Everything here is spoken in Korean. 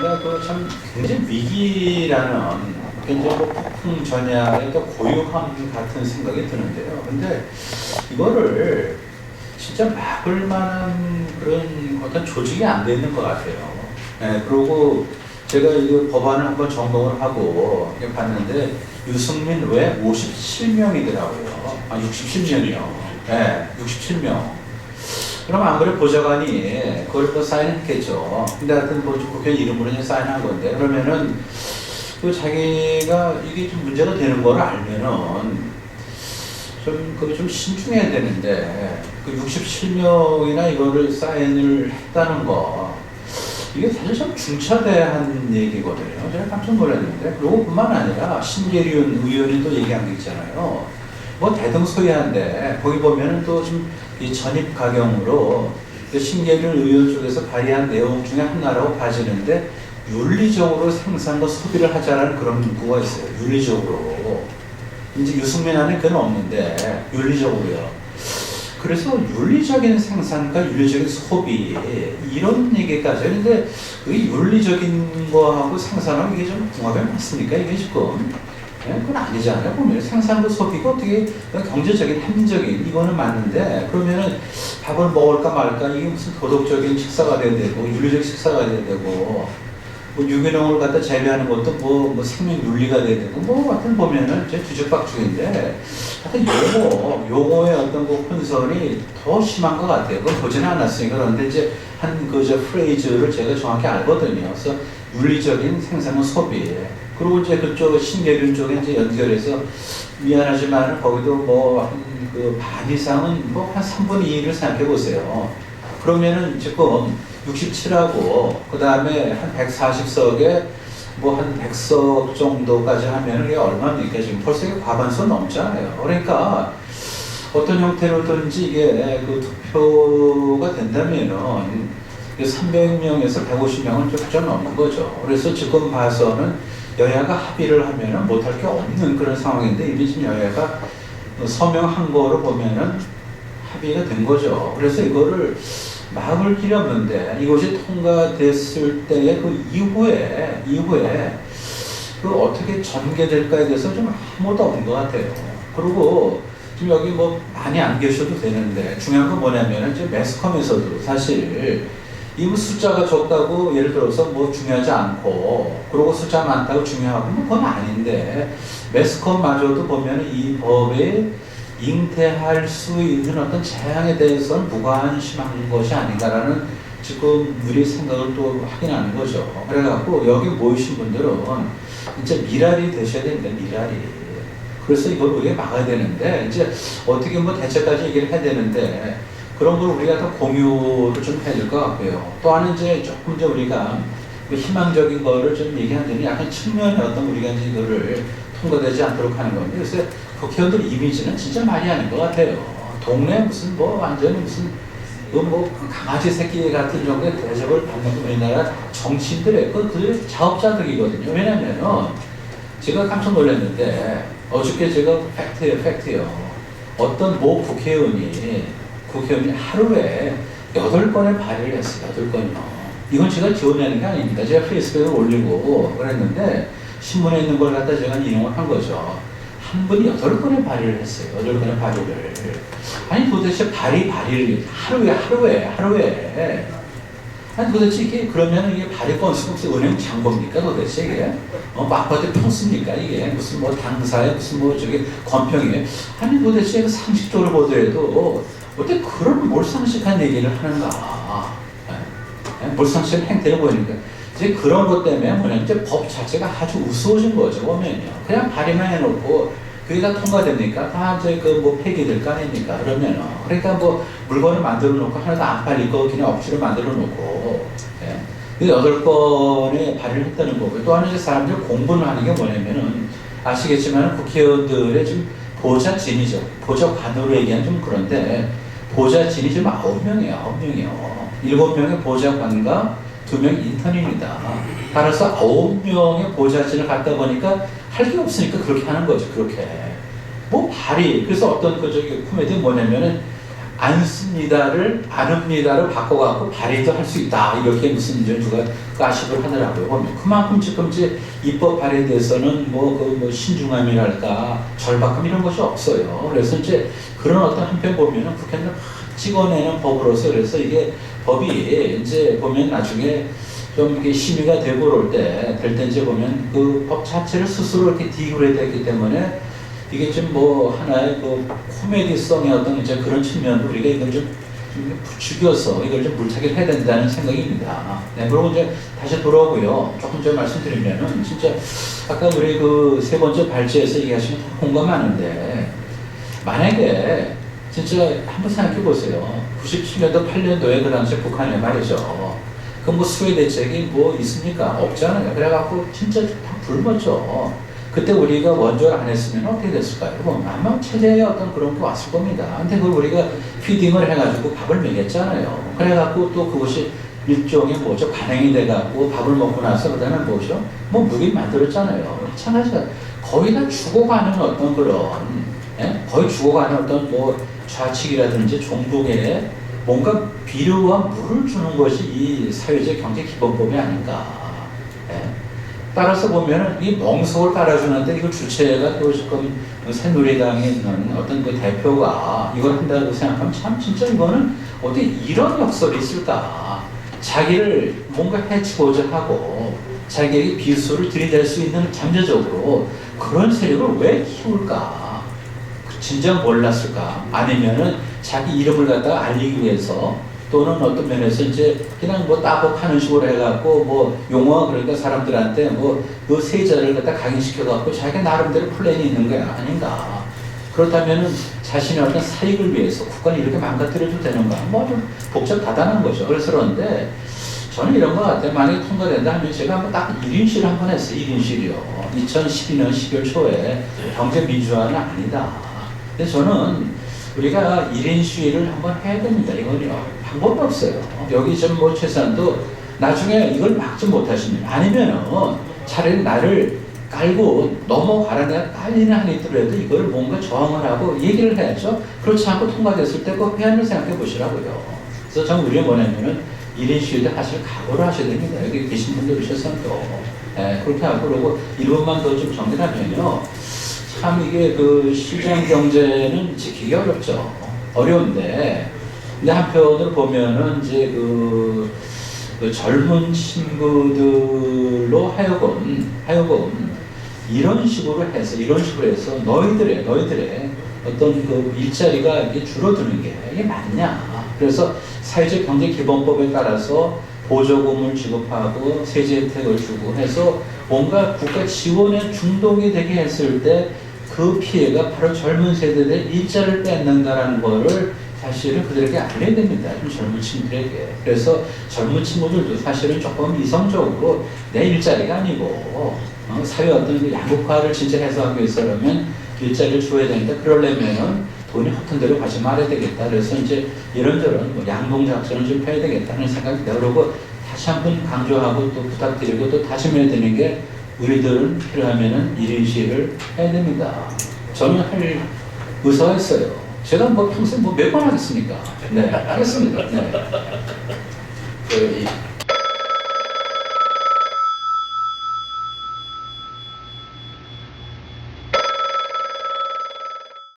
그러니까 그 참 굉장히 위기라는 굉장히 뭐 폭풍 전야의 고요함 같은 생각이 드는데요. 근데 이거를 진짜 막을 만한 그런 어떤 조직이 안 돼 있는 것 같아요. 네, 그리고 제가 이 법안을 한번 점검을 하고 봤는데 유승민 외 57명이더라고요. 아, 67명이요. 네, 67명. 그럼 안 그래 보좌관이 그걸 또 사인했겠죠. 근데 하여튼 뭐 국회 이름으로 사인한 건데 그러면은 그 자기가 이게 좀 문제가 되는 걸 알면은 좀 그게 좀 신중해야 되는데 그 67명이나 이거를 사인을 했다는 거 이게 사실 좀 중차대한 얘기거든요. 제가 깜짝 놀랐는데 그리고 뿐만 아니라 신계륜 의원이 또 얘기한 게 있잖아요. 뭐 대등소이한데 거기 보면은 또 좀 이 전입 가경으로 신계륜 의원 쪽에서 발의한 내용 중에 하나라고 봐지는데 윤리적으로 생산과 소비를 하자라는 그런 문구가 있어요. 윤리적으로. 이제 유승민 안에 그건 없는데 윤리적으로요. 그래서 윤리적인 생산과 윤리적인 소비 이런 얘기까지 했는데 그 윤리적인 거하고 생산하고 이게 좀 궁합이 맞습니까? 이게 지금 그건 아니잖아요. 보면 생산과 소비가 어떻게 경제적인 합리적인 이거는 맞는데 그러면은 밥을 먹을까 말까 이게 무슨 도덕적인 식사가 돼야 되고 윤리적 식사가 돼야 되고 뭐 유기농을 갖다 재배하는 것도 뭐 생명 윤리가 돼야 되고 뭐 하여튼 보면은 제 뒤죽박죽인데 하여튼 용어의 어떤 그 혼선이 더 심한 것 같아요. 그걸 보지는 않았으니까 그런데 이제 한 그 저 프레이즈를 제가 정확히 알거든요. 그래서 윤리적인 생산과 소비 그리고 이제 그쪽 신계륜 쪽에 이제 연결해서 미안하지만 거기도 뭐 한 그 반 이상은 뭐 한 3분의 2를 생각해 보세요. 그러면은 지금 67하고 그 다음에 한 140석에 뭐 한 100석 정도까지 하면 이게 얼마입니까? 지금 벌써 이게 과반수 넘잖아요. 그러니까 어떤 형태로든지 이게 그 투표가 된다면은 300명에서 150명은 좀 넘는 거죠. 그래서 지금 봐서는 여야가 합의를 하면은 못할 게 없는 그런 상황인데 이미 지금 여야가 서명한 거로 보면은 합의가 된 거죠. 그래서 이거를 막을 길이 없는데 이것이 통과됐을 때의 그 이후에 그 어떻게 전개될까에 대해서 좀 아무도 없는 것 같아요. 그리고 지금 여기 뭐 많이 안 계셔도 되는데 중요한 건 뭐냐면 이제 매스컴에서도 사실 이 숫자가 적다고 예를 들어서 뭐 중요하지 않고 그리고 숫자 많다고 중요하고 뭐 그건 아닌데 매스컴마저도 보면 이 법에 잉태할 수 있는 어떤 재앙에 대해서는 무관심한 것이 아닌가라는 지금 우리 생각을 또 확인하는 거죠. 그래갖고 여기 모이신 분들은 진짜 미랄이 되셔야 됩니다. 미랄이. 그래서 이걸 우리가 막아야 되는데 이제 어떻게 뭐 대책까지 얘기를 해야 되는데 그런 걸 우리가 더 공유를 좀 해야 될 것 같고요. 또 하나 이제 조금 이제 우리가 희망적인 거를 좀 얘기하는 약간 측면의 어떤 우리가 이제 이거를 통과되지 않도록 하는 겁니다. 그래서 국회의원들 이미지는 진짜 많이 하는 것 같아요. 동네 무슨 뭐 완전히 무슨 뭐 강아지 새끼 같은 정도의 대접을 받는 우리나라 정치인들의 그 자업자득이거든요. 왜냐면은 제가 깜짝 놀랐는데 어저께 제가 팩트예요. 어떤 모 국회의원이 하루에 8건의 발의를 했어요. 8건이요. 이건 제가 지원하는 게 아닙니다. 제가 페이스북에 올리고 그랬는데 신문에 있는 걸 갖다 제가 인용을 한 거죠. 한 분이 8건의 발의를 했어요. 8건의 발의를. 아니 도대체 발의를 하루에 아니 도대체 이게 그러면 이게 발의 건수가 혹시 은행 잔고입니까 도대체 이게? 아파트 평수입니까 이게? 무슨 뭐 당사에 무슨 뭐 저기 건평이에요? 아니 도대체 상식적으로 보더라도 어떻게 그런 몰상식한 얘기를 하는가? 몰상식한 행태를 보이니까 이제 그런 것 때문에 뭐냐면 이제 법 자체가 아주 우스워진 거죠 보면요. 그냥 발의만 해놓고 그게 다 통과됩니까? 다 이제 그 뭐 폐기될 거 아닙니까? 그러면은 그러니까 뭐 물건을 만들어 놓고 하나도 안 팔릴 거 그냥 억지로 만들어 놓고 그 8건에 발의를 했다는 거고요. 또 하나 이제 사람들이 공부를 하는 게 뭐냐면은 아시겠지만 국회의원들의 좀 보좌진이죠. 보좌관으로 얘기하면 좀 그런데 보좌진이 지금 9명이에요. 7명의 보좌관과 2명 인턴입니다. 따라서 9명의 보좌진을 갖다 보니까 할 게 없으니까 그렇게 하는 거죠. 그렇게. 뭐 발의. 그래서 어떤 그 저기 코미디 뭐냐면은 않습니다를 안합니다로 바꿔갖고 발의도 할 수 있다. 이렇게 무슨 이제 누가 가십을 하더라고요. 보면 그만큼 지금 이제 입법 발의에 대해서는 뭐 신중함이랄까 절박함 이런 것이 없어요. 그래서 이제 그런 어떤 한편 보면은 국회는 찍어내는 법으로서 그래서 이게 법이 이제 보면 나중에 좀 이게 심의가 되고 그럴 때, 될 때 이제 보면 그 법 자체를 스스로 이렇게 디그레이드 했기 때문에 이게 좀 뭐 하나의 그 코미디성의 어떤 이제 그런 측면으로 우리가 이걸 좀 부추겨서 이걸 좀 물타기를 해야 된다는 생각입니다. 네, 그리고 이제 다시 돌아오고요. 조금 전 말씀드리면은 진짜 아까 우리 그 세 번째 발제에서 얘기하시면 공감하는데 만약에 진짜 한번 생각해 보세요. 97년도 8년도에 그 당시 북한에 말이죠. 그 뭐 수해 대책이 뭐 있습니까? 없잖아요. 그래갖고 진짜 다 굶었죠. 그때 우리가 원조를 안 했으면 어떻게 됐을까요? 뭐 아마 체제에 어떤 그런 게 왔을 겁니다. 근데 그걸 우리가 피딩을 해가지고 밥을 먹였잖아요. 그래갖고 또 그것이 일종의 뭐죠? 반응이 돼갖고 밥을 먹고 나서 그다음에 뭐죠? 뭐 무기 만들었잖아요. 마찬가지가 거의 다 죽어가는 어떤 그런 거의 죽어가는 어떤 뭐 좌측이라든지 종북에 뭔가 비료와 물을 주는 것이 이 사회적 경제 기본법이 아닌가. 따라서 보면은 이 멍석을 깔아주는데 이거 주체가 또 지금 새누리당에 있는 어떤 그 대표가 이걸 한다고 생각하면 참 진짜 이거는 어떻게 이런 역설이 있을까. 자기를 뭔가 해치고자 하고 자기에게 비수를 들이댈 수 있는 잠재적으로 그런 세력을 왜 키울까. 진정 몰랐을까? 아니면은 자기 이름을 갖다가 알리기 위해서 또는 어떤 면에서 이제 그냥 뭐 따복하는 식으로 해갖고 뭐 용어 그러니까 사람들한테 뭐 그 세자를 갖다 각인시켜갖고 자기 나름대로 플랜이 있는 거야 아닌가? 그렇다면은 자신의 어떤 사익을 위해서 국가를 이렇게 망가뜨려도 되는가? 뭐 좀 복잡하다는 거죠. 그래서 그런데 저는 이런 것 같아요. 만약에 통과된다 하면 제가 한번 딱 1인시를 한번 했어요. 1인시요. 2012년 12월 초에 경제민주화는 아니다. 근데 저는 우리가 1인 시위를 한번 해야 됩니다. 이건요. 방법이 없어요. 여기 좀 뭐 최소한도 나중에 이걸 막지 못하시면 아니면은 차라리 나를 깔고 넘어가라 내가 깔리는 한이 있더라도 이걸 뭔가 저항을 하고 얘기를 해야죠. 그렇지 않고 통과됐을 때 그 회안을 생각해 보시라고요. 그래서 저는 우리가 뭐냐면은 1인 시위도 사실 각오를 하셔야 됩니다. 여기 계신 분들 최소한도. 그렇게 하고 그러고 1분만 더 좀 정리하면요. 참 이게 그 시장 경제는 지키기 어렵죠. 어려운데, 근데 한편으로 보면은 이제 그 젊은 친구들로 하여금 이런 식으로 해서 너희들의 어떤 그 일자리가 이게 줄어드는 게 이게 맞냐. 그래서 사회적 경제 기본법에 따라서 보조금을 지급하고 세제 혜택을 주고 해서 뭔가 국가 지원에 중독이 되게 했을 때 그 피해가 바로 젊은 세대들의 일자를 뺏는다라는 거를 사실은 그들에게 알려야 됩니다. 젊은 친구들에게. 그래서 젊은 친구들도 사실은 조금 이성적으로 내 일자리가 아니고 사회 어떤 양극화를 진짜 해소하기 위해서라면 일자리를 줘야 되는데 그러려면은 돈이 허튼 대로 가지 말아야 되겠다. 그래서 이제 이런저런 뭐 양봉작전을 좀 펴야 되겠다는 생각이 들어요. 그리고 다시 한번 강조하고 또 부탁드리고 또 다짐해야 되는 게 우리들은 필요하면은 1인 시위를 해야 됩니다. 저는 할 의사가 있어요. 제가 뭐 평생 뭐 몇 번 하겠습니까? 네, 하겠습니다. 네.